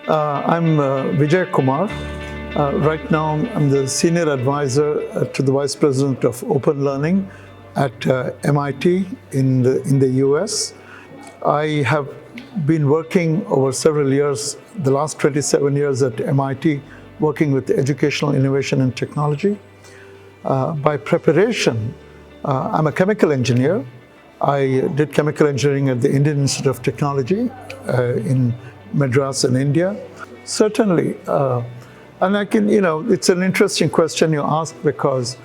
I'm Vijay Kumar. Right now, I'm the Senior Advisor to the Vice President of Open Learning at MIT in the US. I have been working over several years, the last 27 years at MIT, working with educational innovation and technology. By preparation, I'm a chemical engineer. I did chemical engineering at the Indian Institute of Technology in Madras in India. Certainly, and I can, it's an interesting question you ask because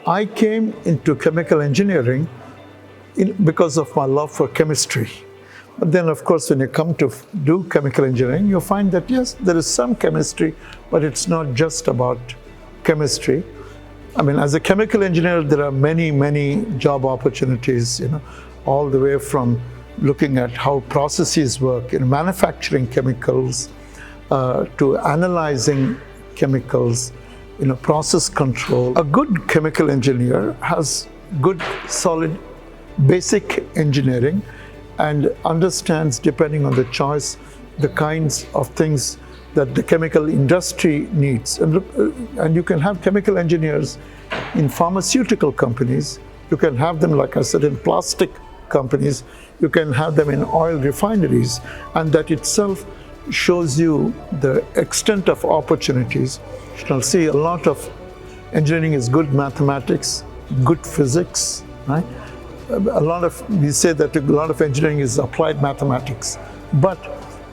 I came into chemical engineering because of my love for chemistry. But then, of course, when you come to do chemical engineering, you find that, yes, there is some chemistry, but it's not just about chemistry. I mean, as a chemical engineer, there are many, many job opportunities, all the way from looking at how processes work in manufacturing chemicals to analyzing chemicals, process control. A good chemical engineer has good, solid, basic engineering and understands, depending on the choice, the kinds of things that the chemical industry needs. And you can have chemical engineers in pharmaceutical companies. You can have them, like I said, in plastic companies. You can have them in oil refineries. And that itself shows you the extent of opportunities. You'll see a lot of engineering is good mathematics, good physics, right? We say that a lot of engineering is applied mathematics, but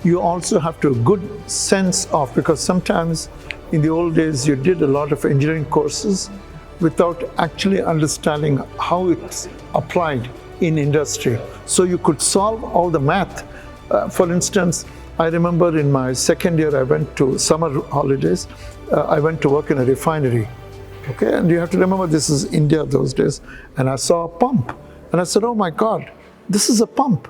you also have to have a good sense of, because sometimes in the old days you did a lot of engineering courses without actually understanding how it's applied in industry. So you could solve all the math. For instance, I remember in my second year, I went to summer holidays. I went to work in a refinery. Okay, and you have to remember this is India those days. And I saw a pump. And I said, oh my God, this is a pump.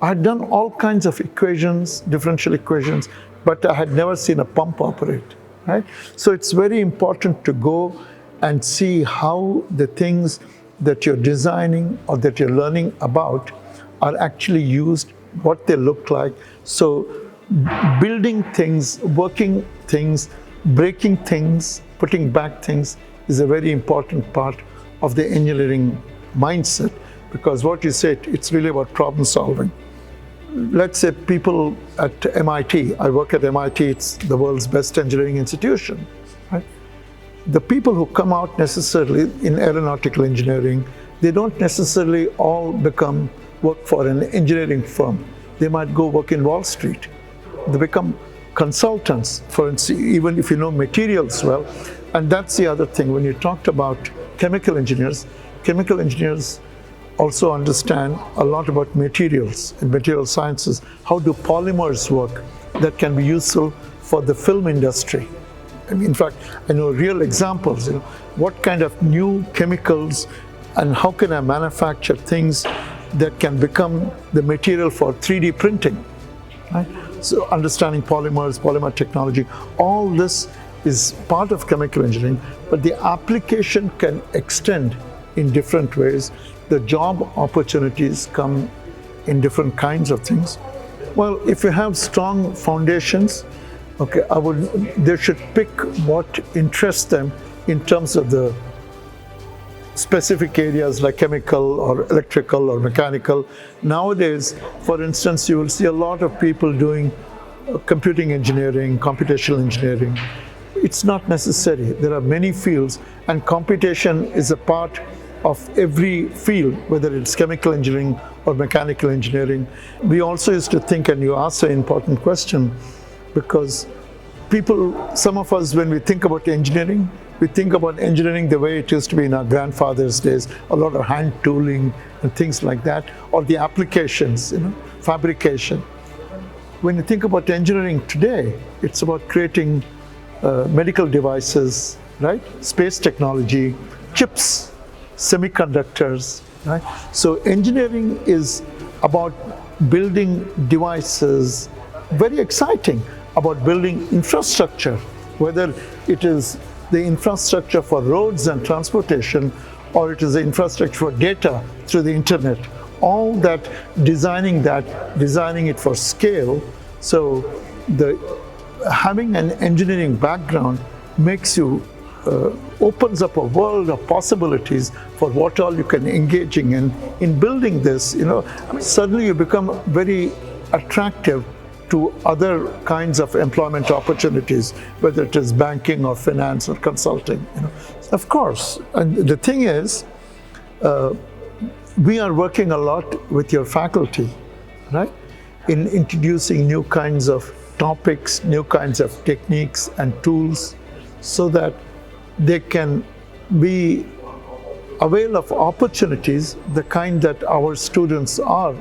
I had done all kinds of equations, differential equations, but I had never seen a pump operate, right? So it's very important to go and see how the things that you're designing or that you're learning about are actually used, what they look like. So building things, working things, breaking things, putting back things is a very important part of the engineering mindset, because what you said, it's really about problem solving. Let's say people at MIT, I work at MIT, it's the world's best engineering institution, right? The people who come out necessarily in aeronautical engineering, they don't necessarily all work for an engineering firm. They might go work in Wall Street. They become consultants, for instance, even if you know materials well. And that's the other thing. When you talked about chemical engineers also understand a lot about materials and material sciences. How do polymers work that can be useful for the film industry? I mean, in fact, I know real examples, what kind of new chemicals and how can I manufacture things that can become the material for 3D printing, right? So understanding polymers, polymer technology, all this is part of chemical engineering, but the application can extend in different ways. The job opportunities come in different kinds of things. Well, if you have strong foundations, okay, they should pick what interests them in terms of the specific areas like chemical or electrical or mechanical. Nowadays, for instance, you will see a lot of people doing computing engineering, computational engineering. It's not necessary. There are many fields, and computation is a part of every field, whether it's chemical engineering or mechanical engineering. We also used to think, and you asked an important question, because some of us, when we think about engineering, we think about engineering the way it used to be in our grandfather's days, a lot of hand tooling and things like that, or the applications, fabrication. When you think about engineering today, it's about creating medical devices, right? Space technology, chips, semiconductors, right? So engineering is about building devices, very exciting, about building infrastructure, whether it is the infrastructure for roads and transportation, or it is the infrastructure for data through the internet. All that, designing it for scale. So having an engineering background makes you, opens up a world of possibilities for what all you can engaging in building this, suddenly you become very attractive to other kinds of employment opportunities, whether it is banking or finance or consulting. Of course, and the thing is, we are working a lot with your faculty, right, in introducing new kinds of topics, new kinds of techniques and tools, so that they can be avail of opportunities, the kind that our students are,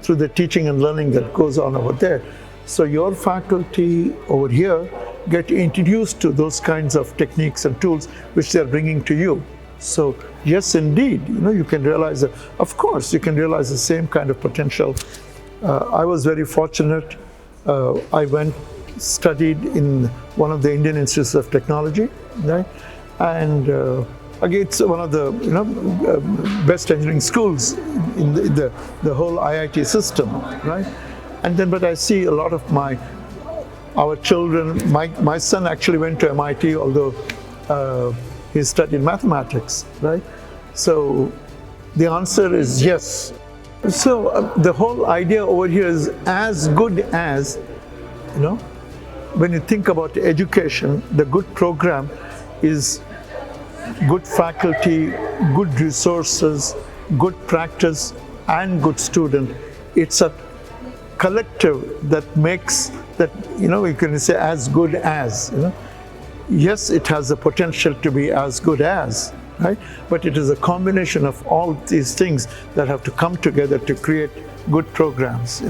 through the teaching and learning that goes on over there. So your faculty over here get introduced to those kinds of techniques and tools which they're bringing to you. So yes, indeed, you can realize that, of course, you can realize the same kind of potential. I was very fortunate. I studied in one of the Indian Institutes of Technology, right? And again, it's one of the best engineering schools in the whole IIT system, right? And then, but I see a lot of our children. My son actually went to MIT, although he studied mathematics, right? So the answer is yes. So the whole idea over here is as good as, when you think about education, the good program is good faculty, good resources, good practice, and good student. It's a collective that makes that, you can say as good as, Yes, it has the potential to be as good as, right? But it is a combination of all these things that have to come together to create good programs,